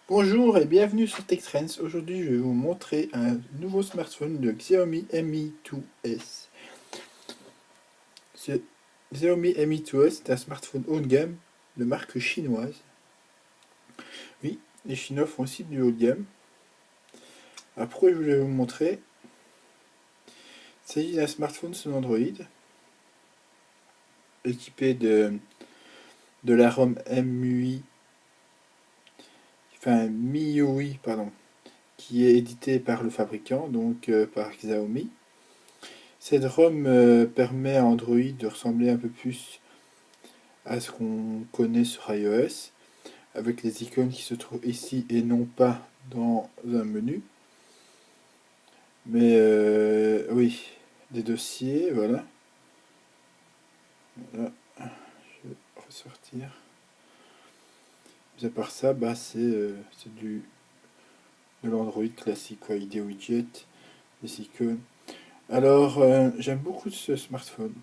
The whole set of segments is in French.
Bonjour et bienvenue sur TechTrends. Aujourd'hui, je vais vous montrer un nouveau smartphone de Xiaomi Mi 2S. Ce Xiaomi Mi 2S est un smartphone haut de gamme de marque chinoise. Oui, les Chinois font aussi du haut de gamme. Alors pourquoi je voulais vous montrer? Il s'agit d'un smartphone sous Android, équipé de la ROM MUI, enfin MIUI, pardon, qui est édité par le fabricant, donc par Xiaomi. Cette ROM permet à Android de ressembler un peu plus à ce qu'on connaît sur iOS, avec les icônes qui se trouvent ici et non pas dans un menu. Mais oui, des dossiers, voilà. Voilà, je vais ressortir. Mais à part ça, bah, c'est de l'Android classique, quoi, des widgets, des icônes. Alors, j'aime beaucoup ce smartphone.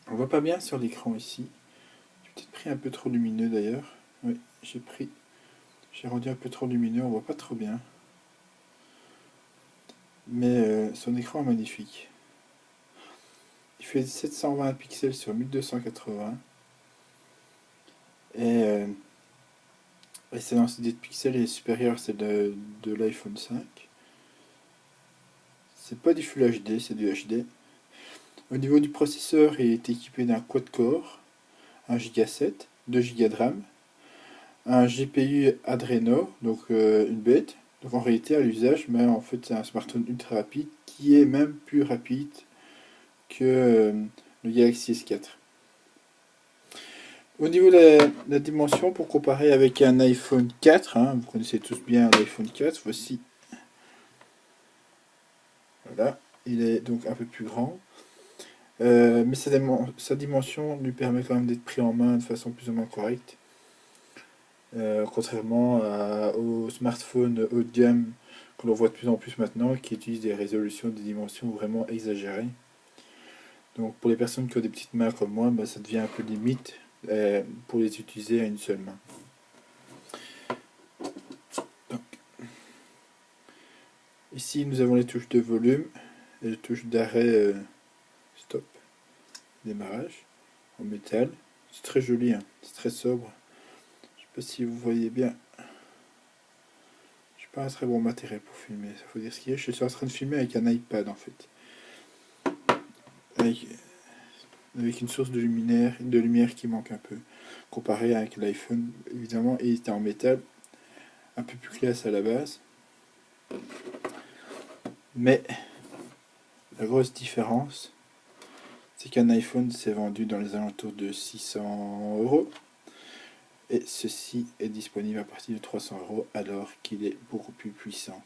On voit pas bien sur l'écran ici. J'ai peut-être pris un peu trop lumineux d'ailleurs. Oui, j'ai rendu un peu trop lumineux, on voit pas trop bien. Mais son écran est magnifique. Il fait 720 pixels sur 1280 et, sa densité de pixels est supérieure à celle de l'iPhone 5. C'est pas du Full HD, c'est du HD. Au niveau du processeur, il est équipé d'un quad-core, 1 Go 7, 2 Go de RAM, un GPU Adreno, donc une bête. Donc en réalité, à l'usage, mais en fait, c'est un smartphone ultra rapide qui est même plus rapide que le Galaxy S4. Au niveau de la dimension, pour comparer avec un iPhone 4, hein, vous connaissez tous bien l'iPhone 4, voici, voilà, il est donc un peu plus grand. Mais sa dimension lui permet quand même d'être pris en main de façon plus ou moins correcte. Contrairement aux smartphones haut de gamme que l'on voit de plus en plus maintenant, qui utilisent des résolutions, des dimensions vraiment exagérées. Donc pour les personnes qui ont des petites mains comme moi, bah, ça devient un peu limite pour les utiliser à une seule main. Donc, ici nous avons les touches de volume et les touches d'arrêt stop, démarrage en métal. C'est très joli, hein, c'est très sobre. Je sais pas si vous voyez bien. Je suis pas un très bon matériel pour filmer, ça faut dire ce qu'il y a. Je suis en train de filmer avec un iPad en fait. Avec, avec une source de lumière qui manque un peu. Comparé avec l'iPhone, évidemment, il était en métal, un peu plus classe à la base. Mais la grosse différence, c'est qu'un iPhone s'est vendu dans les alentours de 600 € et ceci est disponible à partir de 300 € alors qu'il est beaucoup plus puissant.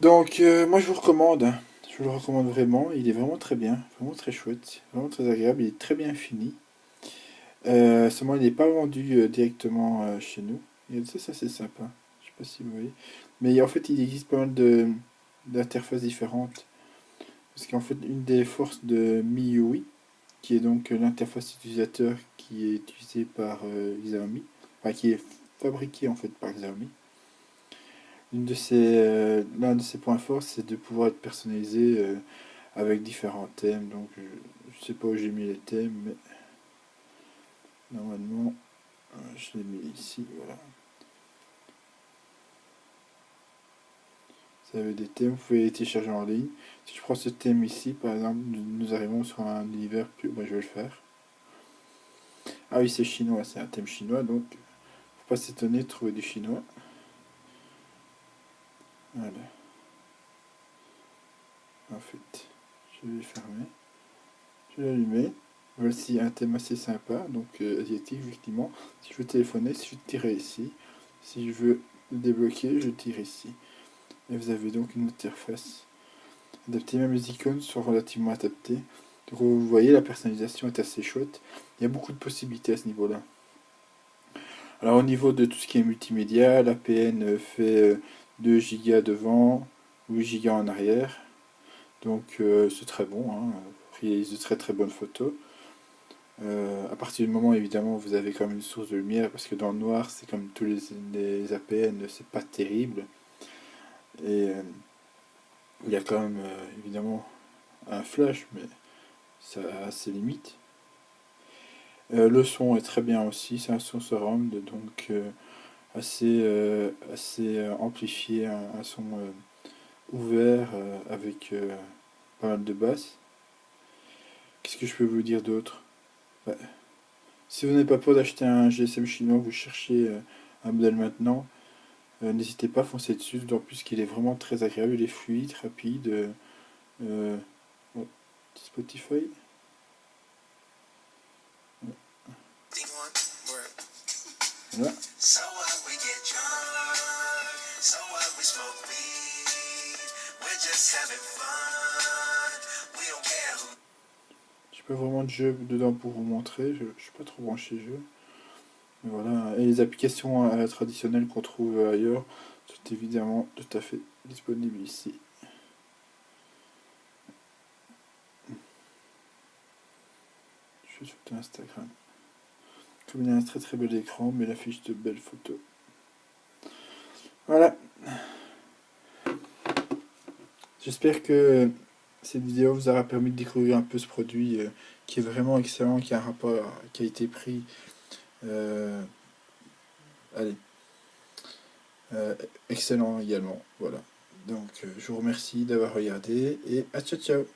Donc moi je vous recommande, hein. Je vous le recommande vraiment, il est vraiment très bien, vraiment très chouette, vraiment très agréable, il est très bien fini. Seulement il n'est pas vendu directement chez nous. Et ça c'est sympa, je sais pas si vous voyez. Mais en fait il existe pas mal d'interfaces différentes. Parce qu'en fait une des forces de MIUI, qui est donc l'interface utilisateur qui est utilisée par Xiaomi, enfin qui est fabriquée en fait par Xiaomi. L'un de ses points forts, c'est de pouvoir être personnalisé avec différents thèmes. Donc je sais pas où j'ai mis les thèmes, mais normalement je l'ai mis ici. Voilà. Vous avez des thèmes, vous pouvez les télécharger en ligne. Si je prends ce thème ici, par exemple, nous arrivons sur un univers plus. Moi, je vais le faire. Ah oui, c'est chinois, c'est un thème chinois, donc faut pas s'étonner de trouver du chinois. Voilà, en fait, je vais fermer, je vais l'allumer. Voici un thème assez sympa, donc asiatique, effectivement. Si je veux téléphoner, si je tirer ici. Si je veux le débloquer, je tire ici. Et vous avez donc une interface adaptée, même les icônes sont relativement adaptées. Donc vous voyez, la personnalisation est assez chouette. Il y a beaucoup de possibilités à ce niveau-là. Alors au niveau de tout ce qui est multimédia, l'APN fait 2 Go devant, 8 Go en arrière. Donc c'est très bon, hein, réalise de très très bonnes photos. À partir du moment évidemment où vous avez comme une source de lumière, parce que dans le noir c'est comme tous les APN, c'est pas terrible. Et il y a quand même évidemment un flash, mais ça a ses limites. Le son est très bien aussi, c'est un son surround, donc assez amplifié, un son ouvert avec pas mal de basses. Qu'est-ce que je peux vous dire d'autre? Bah, si vous n'avez pas peur d'acheter un GSM chinois, vous cherchez un modèle maintenant, n'hésitez pas à foncer dessus, d'autant plus qu'il est vraiment très agréable, il est fluide, rapide. Euh, oh, petit Spotify. Voilà. J'ai pas vraiment de jeu dedans pour vous montrer, je suis pas trop branché jeu. Mais voilà. Et les applications traditionnelles qu'on trouve ailleurs sont évidemment tout à fait disponibles ici. Je suis sur Instagram. Comme il a un très très bel écran, mais il affiche de belles photos. Voilà. J'espère que cette vidéo vous aura permis de découvrir un peu ce produit qui est vraiment excellent, qui a un rapport qualité-prix. Allez, excellent également. Voilà. Donc je vous remercie d'avoir regardé et à ciao ciao.